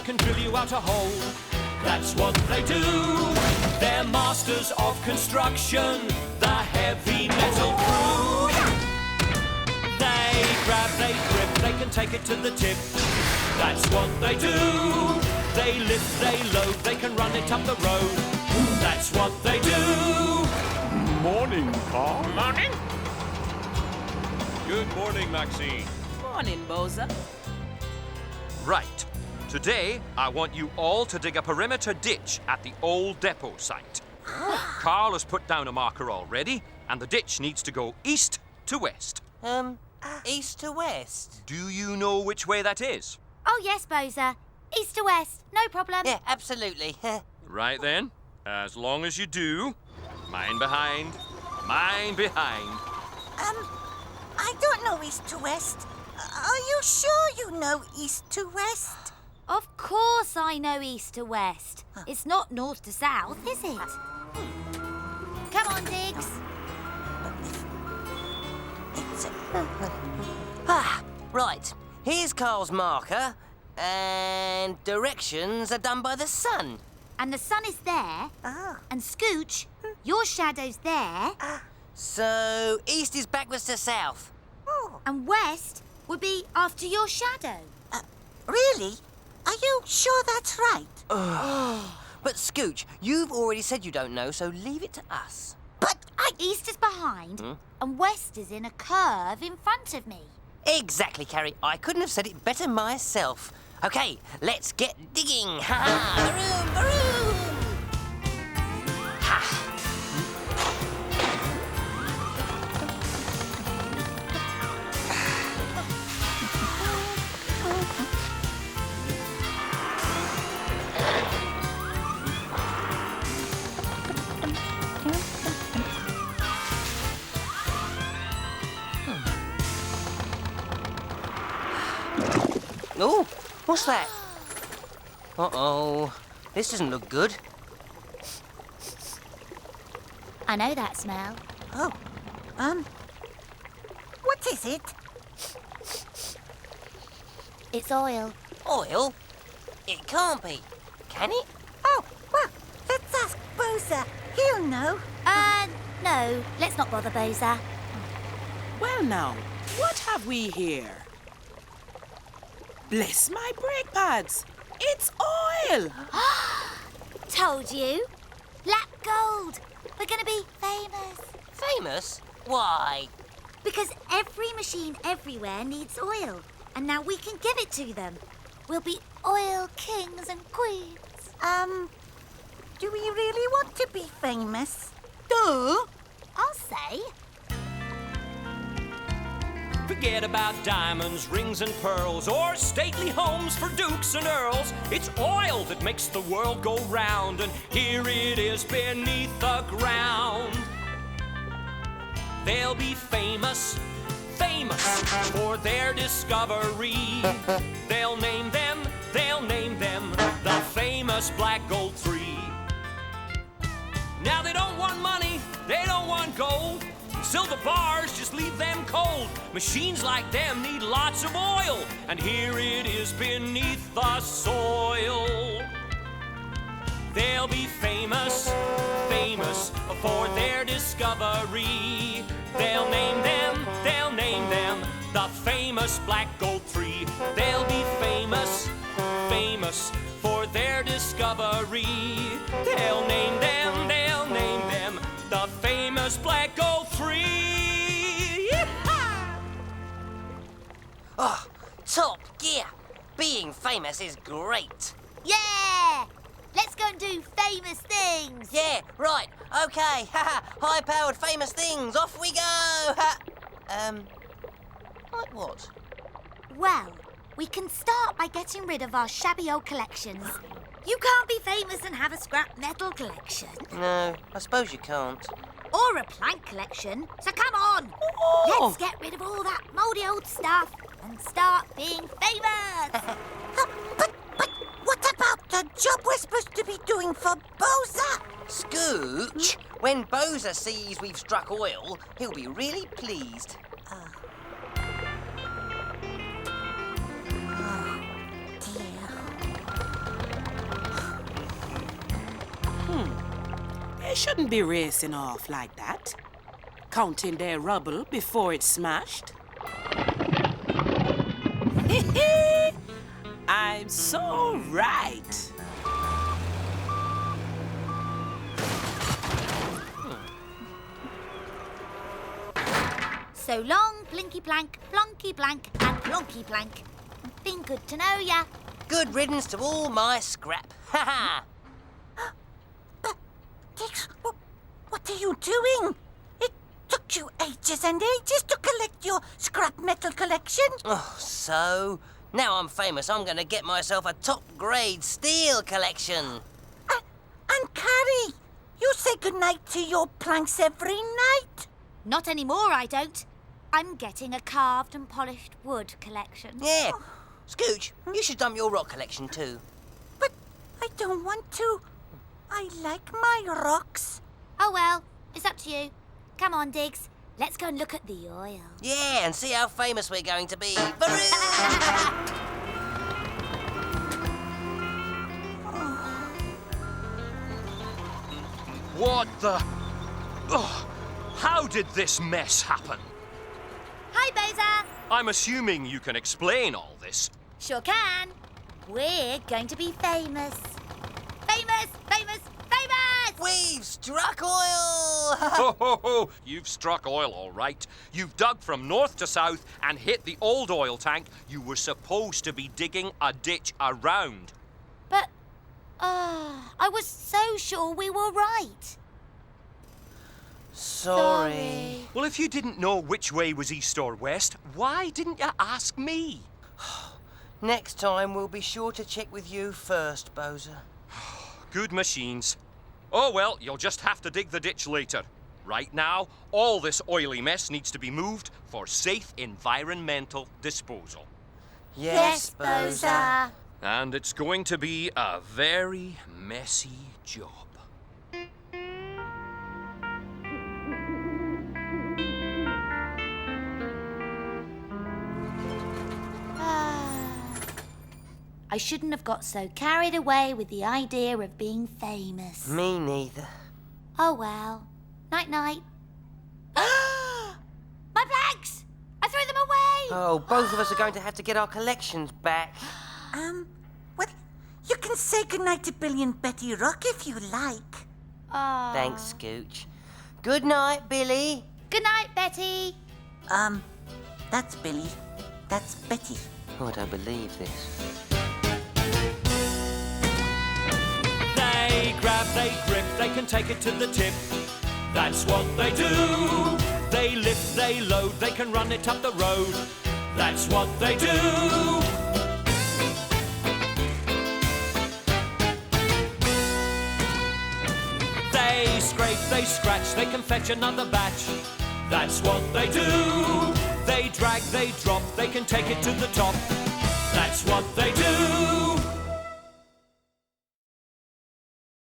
they can drill you out a hole. That's what they do. They're masters of construction, the heavy metal crew. They grab, they grip, they can take it to the tip. That's what they do. They lift, they load, they can run it up the road. That's what they do. Morning, Carl. Morning. Good morning, Maxine. Morning, Boza. Right. Today, I want you all to dig a perimeter ditch at the old depot site. Carl has put down a marker already, and the ditch needs to go east to west. East to west? Do you know which way that is? Oh, yes, Boza. East to west, no problem. Yeah, absolutely. Right then. As long as you do. Mine behind. Mine behind. I don't know east to west. Are you sure you know east to west? Of course I know east to west. It's not north to south, is it? Come on, Diggs. Right. Here's Carl's marker, and directions are done by the sun. And the sun is there. Oh. And Scooch, your shadow's there. So, east is backwards to south. Oh. And west would be after your shadow. Really? Are you sure that's right? But Scooch, you've already said you don't know, so leave it to us. But East is behind, and west is in a curve in front of me. Exactly, Carrie. I couldn't have said it better myself. Okay, let's get digging. Ha-ha! Baroom, baroom! Ha! Oh, what's that? Uh-oh. This doesn't look good. I know that smell. Oh, what is it? It's oil. Oil? It can't be. Can it? Oh, well, let's ask Boza. He'll know. No, let's not bother Boza. Well, now, what have we here? Bless my brake pads. It's oil. Told you. Black gold. We're going to be famous. Famous? Why? Because every machine everywhere needs oil. And now we can give it to them. We'll be oil kings and queens. Do we really want to be famous? Duh. I'll say. Forget about diamonds, rings and pearls, or stately homes for dukes and earls. It's oil that makes the world go round, and here it is beneath the ground. They'll be famous, famous for their discovery. They'll name them the famous Black Gold 3. Now they don't want money, they don't want gold. Silver bars just leave them cold. Machines like them need lots of oil, and here it is beneath the soil. They'll be famous, famous for their discovery. They'll name them the famous Black Gold 3. They'll be famous, famous for their discovery. They'll name them the famous Black Gold 3. Yee-haw! Oh, top gear. Being famous is great. Yeah! Let's go and do famous things. Yeah, right. Okay. High-powered famous things. Off we go. Ha. Like what? Well, we can start by getting rid of our shabby old collections. You can't be famous and have a scrap metal collection. No, I suppose you can't. Or a plank collection. So come on. Oh. Let's get rid of all that mouldy old stuff and start being famous. But what about the job we're supposed to be doing for Boza? Scooch, when Boza sees we've struck oil, he'll be really pleased. They shouldn't be racing off like that, counting their rubble before it's smashed. I'm so right. So long, Blinky Blank, Plonky Blank, and Plonky Blank. Been good to know ya. Good riddance to all my scrap. Ha ha! But, Dix, what are you doing? It took you ages and ages to collect your scrap metal collection. Oh, so? Now I'm famous, I'm gonna get myself a top-grade steel collection. And Carrie, you say goodnight to your planks every night. Not anymore, I don't. I'm getting a carved and polished wood collection. Yeah. Scooch, you should dump your rock collection too. But I don't want to. I like my rocks. Oh well, it's up to you. Come on, Diggs. Let's go and look at the oil. Yeah, and see how famous we're going to be. Varoo! What the... Ugh. How did this mess happen? Hi, Boza. I'm assuming you can explain all this. Sure can. We're going to be famous. Famous, famous, famous! We've struck oil! Ho, ho, ho! You've struck oil, all right. You've dug from north to south and hit the old oil tank you were supposed to be digging a ditch around. But, I was so sure we were right. Sorry. Well, if you didn't know which way was east or west, why didn't you ask me? Next time, we'll be sure to check with you first, Boza. Good machines. Oh, well, you'll just have to dig the ditch later. Right now, all this oily mess needs to be moved for safe environmental disposal. Yes, Boza. And it's going to be a very messy job. I shouldn't have got so carried away with the idea of being famous. Me neither. Oh well. Night-night. My planks! I threw them away! Oh, both of us are going to have to get our collections back. Well, you can say goodnight to Billy and Betty Rock if you like. Oh. Thanks, Scooch. Good night, Billy. Good night, Betty. That's Billy. That's Betty. Oh, I don't believe this. They grab, they grip, they can take it to the tip. That's what they do. They lift, they load, they can run it up the road. That's what they do. They scrape, they scratch, they can fetch another batch. That's what they do. They drag, they drop, they can take it to the top. That's what they do.